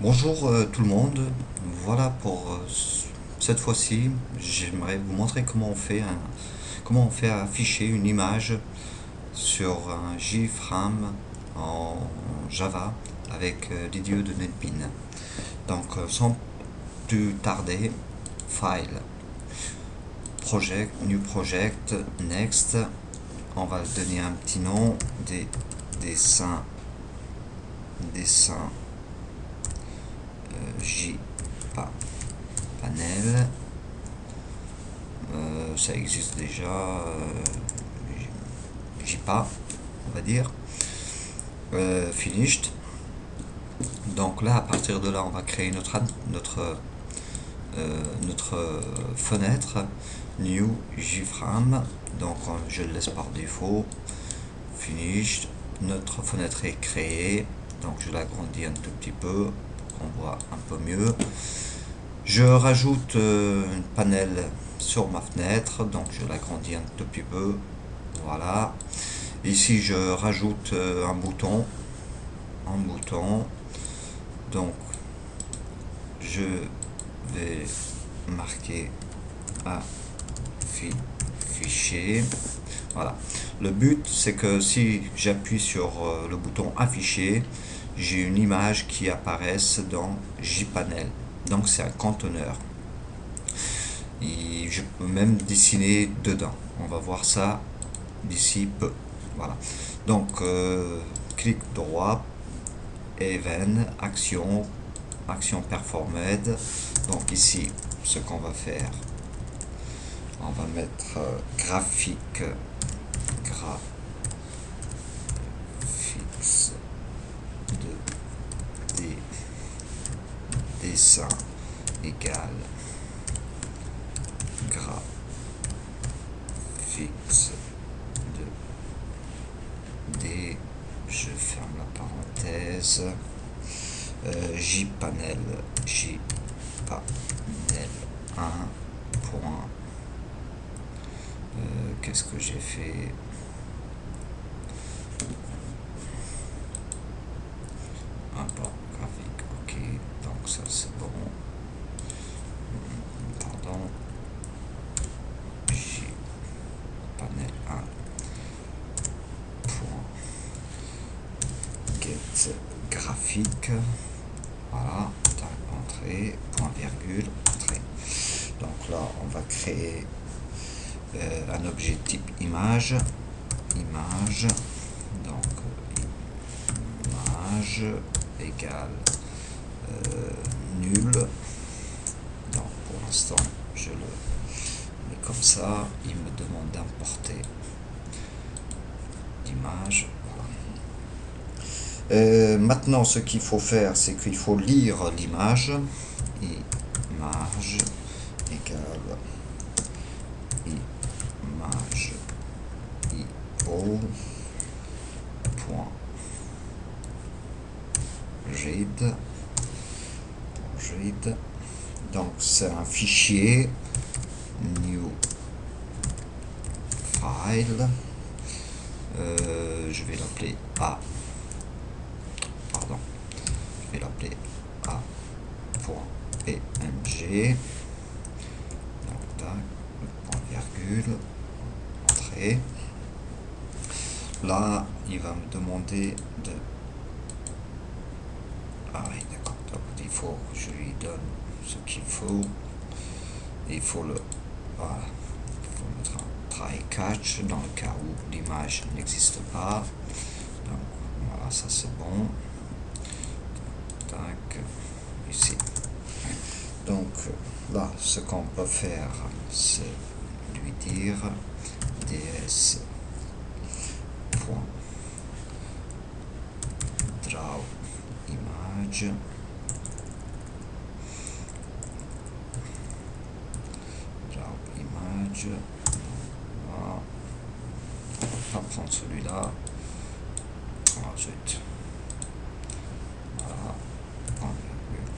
Bonjour tout le monde, voilà pour cette fois-ci, j'aimerais vous montrer comment on fait afficher une image sur un JFrame en Java avec l'IDE de NetBeans. Donc sans plus tarder, File, Project, New Project, Next, on va donner un petit nom, des dessins, dessins J panel. Ça existe déjà, JPA, on va dire. Finished. Donc là, à partir de là, on va créer notre fenêtre New JFrame. Donc je le laisse par défaut. Finished. Notre fenêtre est créée. Donc je l'agrandis un tout petit peu pour qu'on voit un peu mieux. Je rajoute une panel sur ma fenêtre, donc je l'agrandis un tout petit peu. Voilà. Ici je rajoute un bouton. Donc je vais marquer afficher. Voilà. Le but c'est que si j'appuie sur le bouton afficher, j'ai une image qui apparaisse dans JPanel. Donc c'est un conteneur. Et je peux même dessiner dedans. On va voir ça d'ici peu. Voilà. Donc clic droit, Event, action, action performed. Donc ici, ce qu'on va faire, on va mettre graphique, graphics de dessin égale graphics de D, je ferme la parenthèse, JPanel 1 point, qu'est-ce que j'ai fait, import graphique, ok, donc ça c'est bon, pardon, JPanel 1 point get graphique, voilà, entrée, point virgule, entrée. Donc là on va créer un objet type image, donc image égale nul. Donc pour l'instant je le mets comme ça, il me demande d'importer l'image. Voilà. Maintenant ce qu'il faut faire, c'est qu'il faut lire l'image. Image égale image io point read. Donc c'est un fichier new file. Je vais l'appeler a. Pardon. Je vais l'appeler a.png. Donc tac, point virgule, entrée. Là, il va me demander de. Ah oui, d'accord. Donc il faut, je lui donne ce qu'il faut. Il faut le. Voilà. Il faut mettre un try catch dans le cas où l'image n'existe pas. Donc voilà, ça c'est bon. Tac, ici. Donc là, ce qu'on peut faire, c'est lui dire ds point draw image, voilà. On va pas prendre celui-là, ensuite voilà, point virgule.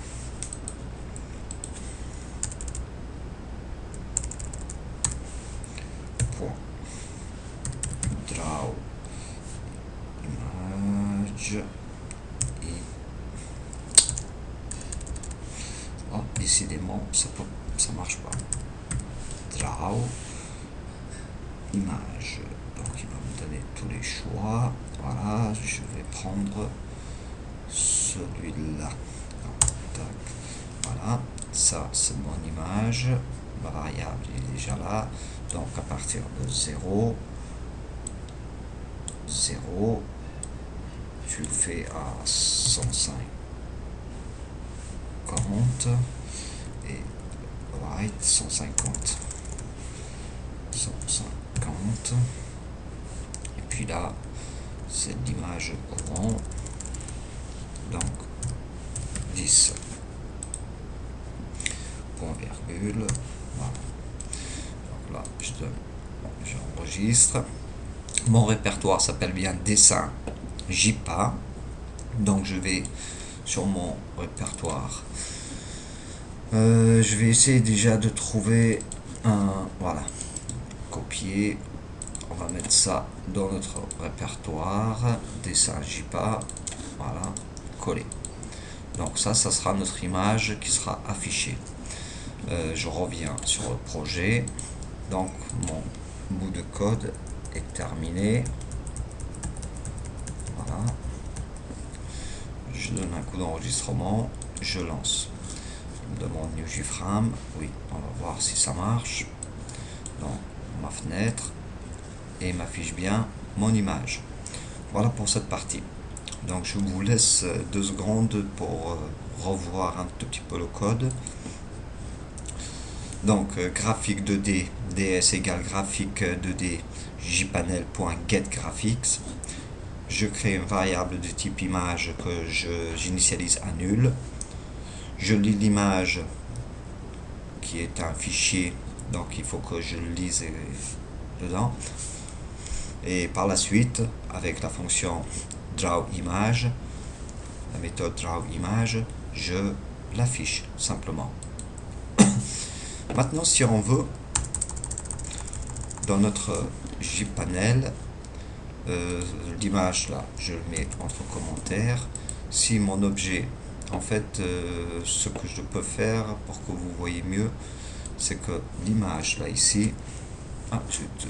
Point draw image décidément, ça marche pas. Draw, image. Donc il va me donner tous les choix. Voilà, je vais prendre celui-là. Voilà, ça c'est mon image. La variable est déjà là. Donc à partir de 0, 0, tu le fais à 150 et right 150, 150, et puis là c'est l'image courant, donc 10, point virgule, voilà. Donc là j'enregistre. Mon répertoire s'appelle bien dessin JPA, donc je vais sur mon répertoire. Je vais essayer déjà de trouver un, voilà, copier, on va mettre ça dans notre répertoire, dessin JPA, voilà, coller. Donc ça sera notre image qui sera affichée. Je reviens sur le projet, donc mon bout de code est terminé. Voilà, je donne un coup d'enregistrement, je lance. Il me demande New GFrame, oui, on va voir si ça marche. Donc ma fenêtre, et il m'affiche bien mon image. Voilà pour cette partie. Donc je vous laisse 2 secondes pour revoir un tout petit peu le code. Donc graphique 2D, ds égale graphique 2D jpanel.getGraphics. Je crée une variable de type image que j'initialise à nul. Je lis l'image qui est un fichier, donc il faut que je le lise dedans. Et par la suite, avec la fonction drawImage, la méthode drawImage, je l'affiche simplement. Maintenant, si on veut, dans notre JPanel, l'image là, je le mets entre commentaires. Si mon objet, en fait, ce que je peux faire pour que vous voyez mieux, c'est que l'image là ici, ah,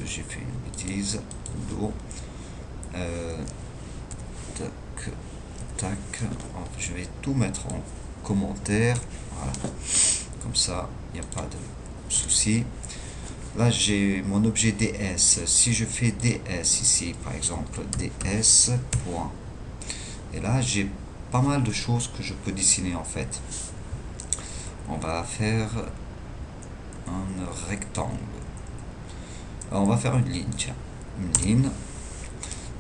j'ai fait une bêtise, tac, tac, je vais tout mettre en commentaire, voilà, comme ça, il n'y a pas de souci. Là, j'ai mon objet ds. Si je fais ds ici, par exemple, ds, point. Et là, j'ai pas mal de choses que je peux dessiner en fait. On va faire un rectangle. Alors, on va faire une ligne, tiens. Une ligne.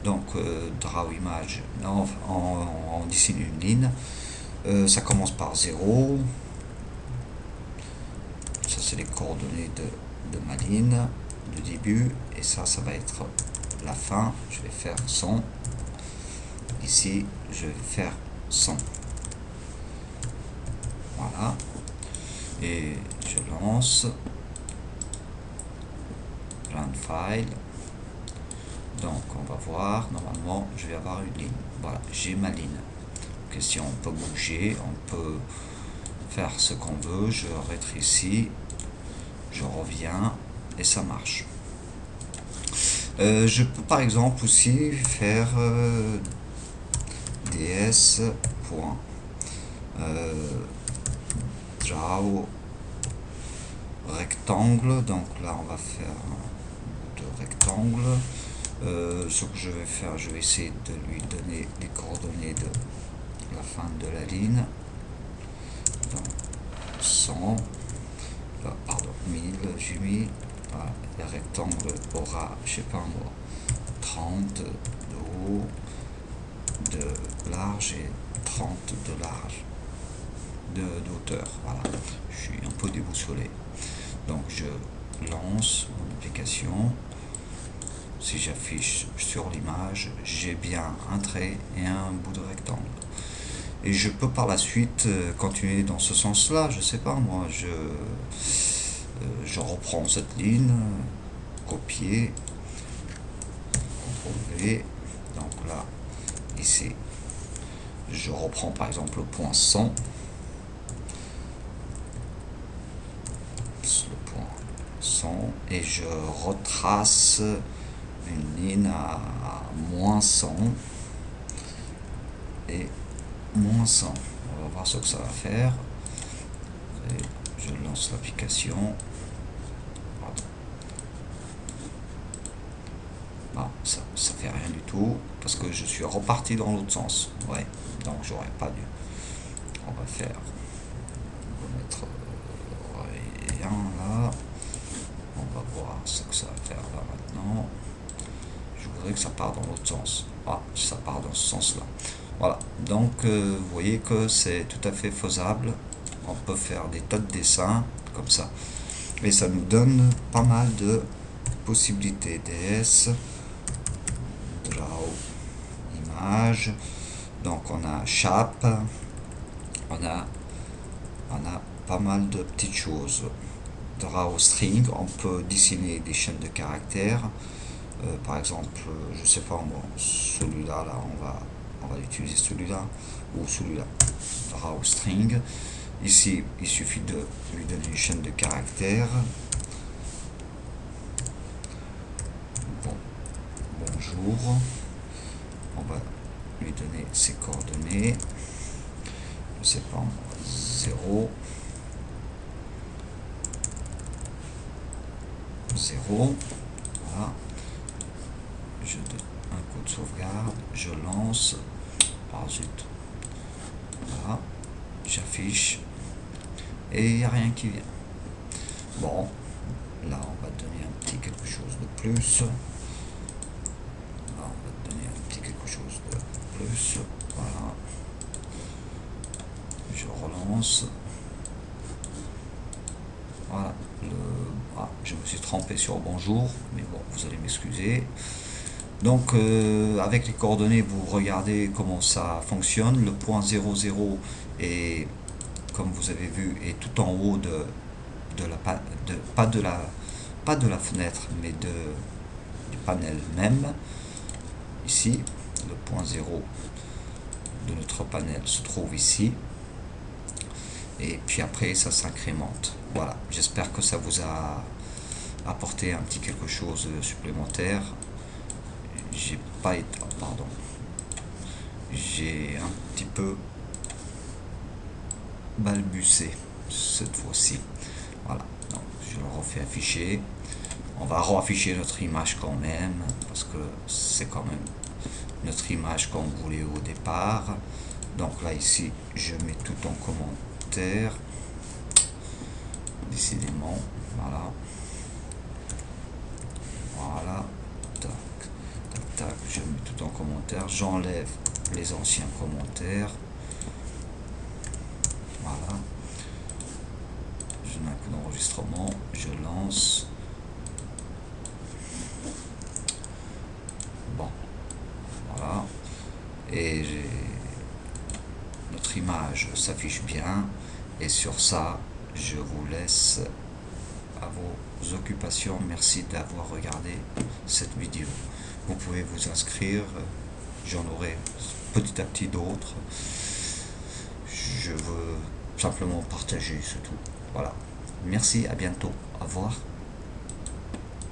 Donc, draw image, on dessine une ligne. Ça commence par 0. Ça, c'est les coordonnées de ma ligne de début, et ça va être la fin. Je vais faire 100. Ici je vais faire 100. Voilà, et je lance plein de files. Donc on va voir, normalement je vais avoir une ligne. Voilà, j'ai ma ligne. Question, on peut bouger, on peut faire ce qu'on veut. Je rétrécis, je reviens, et ça marche. Je peux par exemple aussi faire ds. Draw rectangle. Donc là on va faire de rectangle. Ce que je vais faire, je vais essayer de lui donner les coordonnées de la fin de la ligne. Donc 100, pardon, 1000, j'ai mis. Voilà, le rectangle aura, je sais pas moi, 30 de haut, de large et 30 de large, de hauteur. Voilà, je suis un peu déboussolé. Donc je lance mon application. Si j'affiche sur l'image, j'ai bien un trait et un bout de rectangle. Et je peux par la suite continuer dans ce sens-là. Je sais pas moi, je reprends cette ligne, copier, CTRL-V. Donc là, ici, je reprends par exemple le point 100. 100 et je retrace une ligne à moins 100 et moins 100. On va voir ce que ça va faire. Et je lance l'application. Ah, ça fait rien du tout parce que je suis reparti dans l'autre sens. Ouais, donc j'aurais pas dû. On va faire. On va mettre rien là. On va voir ce que ça va faire là maintenant. Je voudrais que ça parte dans l'autre sens. Ah, ça part dans ce sens là. Voilà, donc vous voyez que c'est tout à fait faisable. On peut faire des tas de dessins comme ça. Et ça nous donne pas mal de possibilités. DS, draw, image. Donc on a shape. On a pas mal de petites choses. Draw string, on peut dessiner des chaînes de caractères. Par exemple, je sais pas, bon, celui-là, là, on va utiliser celui-là ou celui-là. Draw string. Ici, il suffit de lui donner une chaîne de caractères. Bon, bonjour. On va lui donner ses coordonnées. Je sais pas, 0. 0. Voilà. Je donne un coup de sauvegarde. Je lance. Ah zut. Voilà. J'affiche. Et il n'y a rien qui vient. Bon. Là, on va donner un petit quelque chose de plus. Là, on va donner un petit quelque chose de plus. Voilà. Je relance. Voilà. Je me suis trompé sur bonjour, mais bon, vous allez m'excuser. Donc, avec les coordonnées, vous regardez comment ça fonctionne. Le point 00 est, comme vous avez vu, est tout en haut pas de la fenêtre, mais du panel même. Ici, le point 0 de notre panel se trouve ici. Et puis après, ça s'incrémente. Voilà, j'espère que ça vous a apporté un petit quelque chose supplémentaire. J'ai pas été, pardon, j'ai un petit peu balbuté cette fois-ci. Voilà, donc je le refais afficher. On va réafficher notre image quand même, parce que c'est quand même notre image qu'on voulait au départ. Donc là, ici, je mets tout en commentaire. Décidément, voilà. Voilà. Tac, tac, tac. Je mets tout en commentaire. J'enlève les anciens commentaires. Voilà. Je mets un coup d'enregistrement. Je lance. Bon. Voilà. Et notre image s'affiche bien. Et sur ça, je vous laisse à vos occupations. Merci d'avoir regardé cette vidéo. Vous pouvez vous inscrire. J'en aurai petit à petit d'autres. Je veux simplement partager, c'est tout. Voilà. Merci, à bientôt. Au revoir.